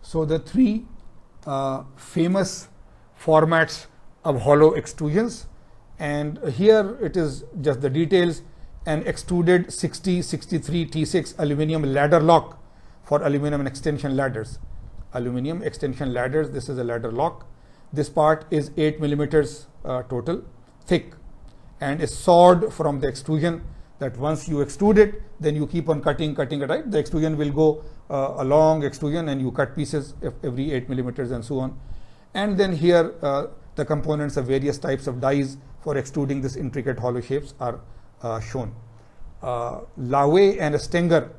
So the three famous formats of hollow extrusions, and here it is just the details. An extruded 6063 T6 aluminum ladder lock for aluminum extension ladders. Aluminum extension ladders, this is a ladder lock. This part is 8 millimeters total thick and is sawed from the extrusion, that once you extrude it, then you keep on cutting it, right? The extrusion will go a long extrusion and you cut pieces every 8 millimeters and so on. And then here the components of various types of dies for extruding this intricate hollow shapes are shown. Laue and Stenger,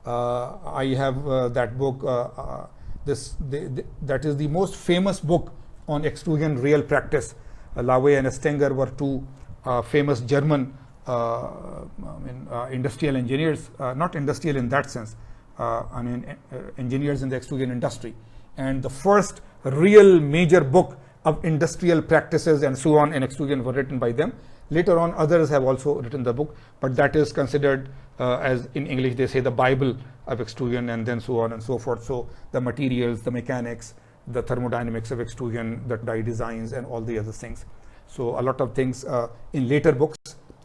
I have that book. That is the most famous book on extrusion real practice. Laue and Stenger were two famous German industrial engineers, not industrial in that sense, engineers in the extrusion industry. And the first real major book of industrial practices and so on in extrusion were written by them. Later on, others have also written the book, but that is considered as, in English they say, the Bible of extrusion, and then so on and so forth. So the materials, the mechanics, the thermodynamics of extrusion, the die designs, and all the other things. So a lot of things in later books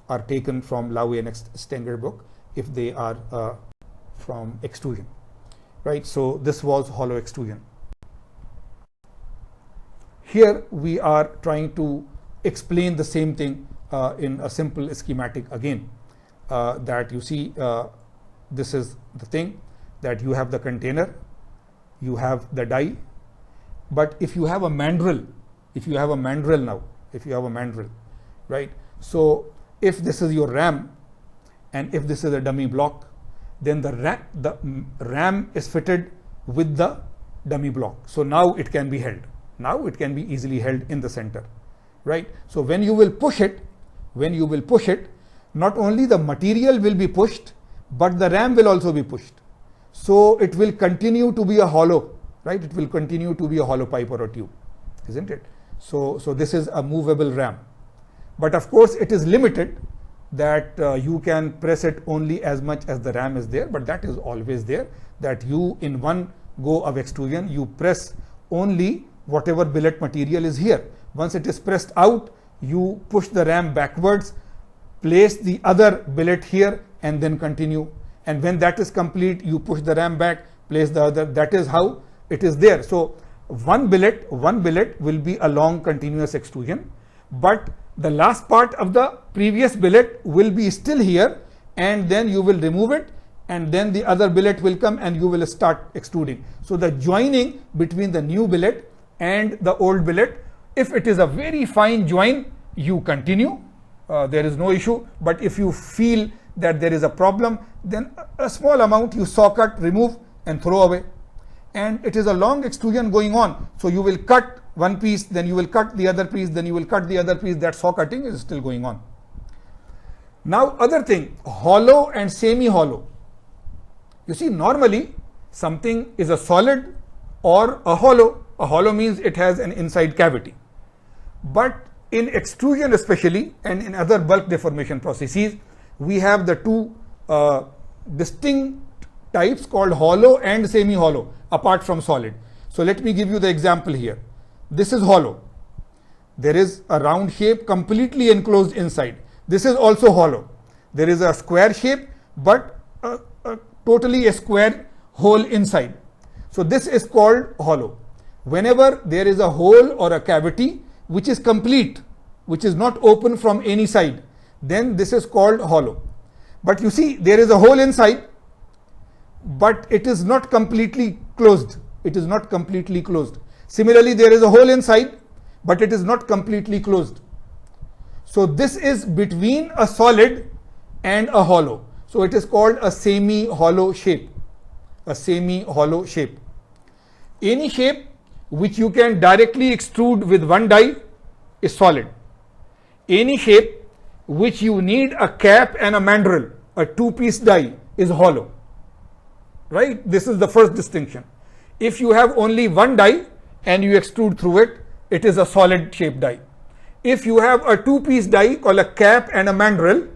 are taken from Laue and Stenger book if they are from extrusion, right? So this was hollow extrusion. Here we are trying to explain the same thing in a simple schematic again, that you see this is the thing, that you have the container, you have the die, but if you have a mandrel, right? So if this is your RAM and if this is a dummy block, then the RAM is fitted with the dummy block. So now it can be held. Now it can be easily held in the center, right? So when you will push it, not only the material will be pushed, but the RAM will also be pushed. So it will continue to be a hollow, right? It will continue to be a hollow pipe or a tube, isn't it? So this is a movable RAM. But of course it is limited, that you can press it only as much as the RAM is there, but that is always there, that you in one go of extrusion, you press only whatever billet material is here. Once it is pressed out, you push the RAM backwards, place the other billet here, and then continue. And when that is complete, you push the RAM back, place the other. That is how it is there. So one billet will be a long continuous extrusion, but the last part of the previous billet will be still here, and then you will remove it, and then the other billet will come and you will start extruding. So the joining between the new billet and the old billet, if it is a very fine join, you continue, there is no issue. But if you feel that there is a problem, then a small amount you saw cut, remove and throw away. And it is a long extrusion going on, so you will cut one piece, then you will cut the other piece, then you will cut the other piece. That saw cutting is still going on. Now other thing, hollow and semi-hollow. You see, normally something is a solid or a hollow. A hollow means it has an inside cavity. But in extrusion especially, and in other bulk deformation processes, we have the two distinct types called hollow and semi-hollow apart from solid. So let me give you the example here. This is hollow. There is a round shape completely enclosed inside. This is also hollow. There is a square shape, but totally a square hole inside. So this is called hollow. Whenever there is a hole or a cavity which is complete, which is not open from any side, then this is called hollow. But you see, there is a hole inside, but it is not completely closed. It is not completely closed. Similarly, there is a hole inside, but it is not completely closed. So this is between a solid and a hollow. So it is called a semi-hollow shape. A semi-hollow shape. Any shape which you can directly extrude with one die is solid. Any shape which you need a cap and a mandrel, a two-piece die, is hollow. Right? This is the first distinction. If you have only one die and you extrude through it, it is a solid shaped die. If you have a two-piece die called a cap and a mandrel,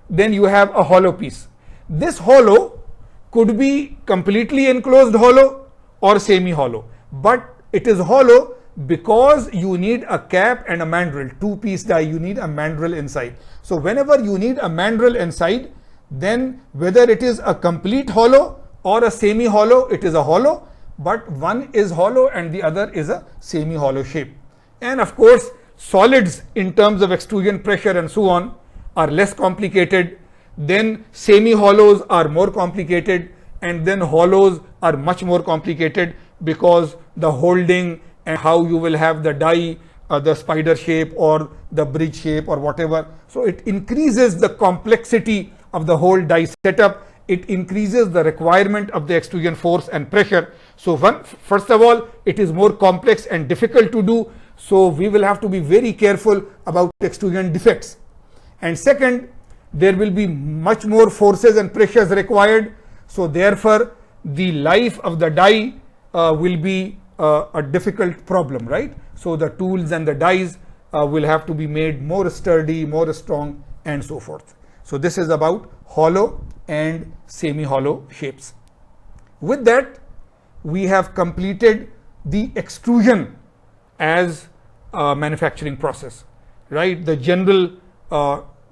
then you have a hollow piece. This hollow could be completely enclosed hollow, or semi-hollow. But it is hollow because you need a cap and a mandrel, two-piece die, you need a mandrel inside. So whenever you need a mandrel inside, then whether it is a complete hollow or a semi-hollow, it is a hollow, but one is hollow and the other is a semi-hollow shape. And of course, solids in terms of extrusion pressure and so on are less complicated. Then semi-hollows are more complicated, and then hollows are much more complicated because the holding and how you will have the die, the spider shape or the bridge shape or whatever. So it increases the complexity of the whole die setup. It increases the requirement of the extrusion force and pressure. So first of all, it is more complex and difficult to do. So we will have to be very careful about extrusion defects. And second, there will be much more forces and pressures required. So therefore, the life of the die will be a difficult problem, right? So the tools and the dies will have to be made more sturdy, more strong, and so forth. So this is about hollow and semi-hollow shapes. With that, we have completed the extrusion as a manufacturing process, right? The general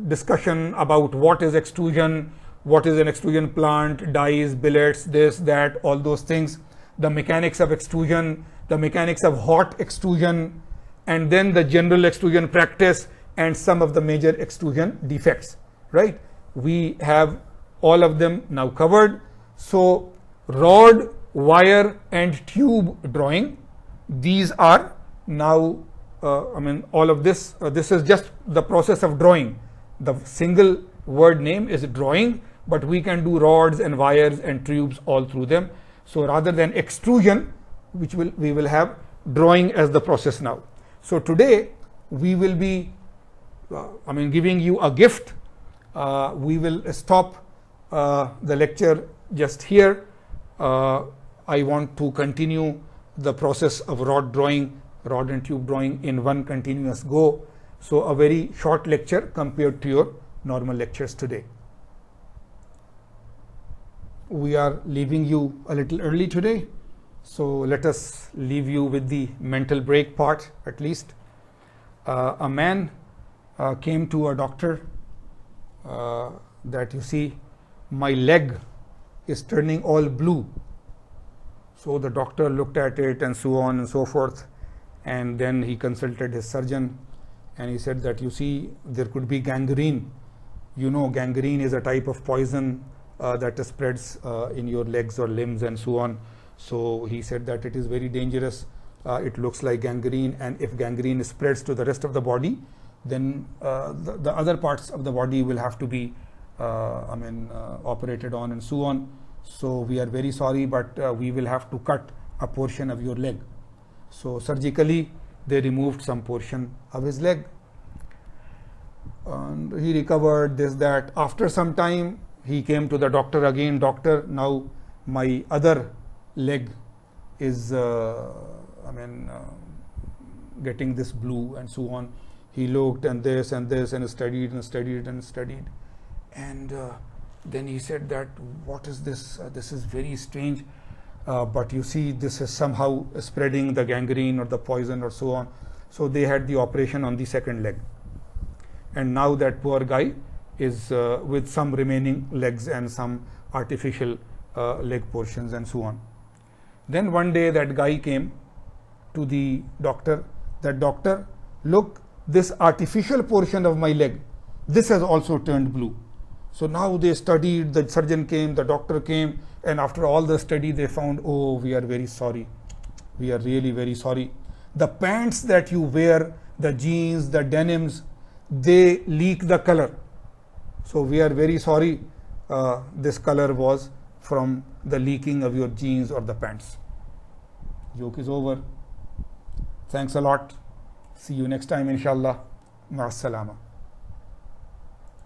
discussion about what is extrusion, what is an extrusion plant, dies, billets, this, that, all those things, the mechanics of extrusion, the mechanics of hot extrusion, and then the general extrusion practice and some of the major extrusion defects, right? We have all of them now covered. So rod, wire and tube drawing, these are now, all of this, this is just the process of drawing. The single word name is drawing, but we can do rods and wires and tubes all through them. So rather than extrusion, we will have drawing as the process now. So today we will be giving you a gift. We will stop the lecture just here. I want to continue the process of rod and tube drawing in one continuous go. So a very short lecture compared to your normal lectures today. We are leaving you a little early today, so let us leave you with the mental break part at least. A man came to a doctor that, you see, my leg is turning all blue. So the doctor looked at it and so on and so forth, and then he consulted his surgeon and he said that, you see, there could be gangrene. You know, gangrene is a type of poison that spreads in your legs or limbs and so on. So he said that it is very dangerous. It looks like gangrene, and if gangrene spreads to the rest of the body, then the other parts of the body will have to be operated on and so on. So we are very sorry, but we will have to cut a portion of your leg. So surgically they removed some portion of his leg, and he recovered, this, that. After some time he came to the doctor again. Doctor, now my other leg is getting this blue and so on. He looked and this and this and studied and studied and studied, and then he said that, what is this? This is very strange, but you see, this is somehow spreading the gangrene or the poison or so on. So they had the operation on the second leg, and now that poor guy is with some remaining legs and some artificial leg portions and so on. Then one day that guy came to the doctor, that, doctor, look, this artificial portion of my leg, this has also turned blue. So now they studied, the surgeon came, the doctor came, and after all the study they found, oh, we are very sorry. We are really very sorry. The pants that you wear, the jeans, the denims, they leak the color. So we are very sorry. This color was from the leaking of your jeans or the pants. Joke is over. Thanks a lot. See you next time, inshallah. Ma'as salama.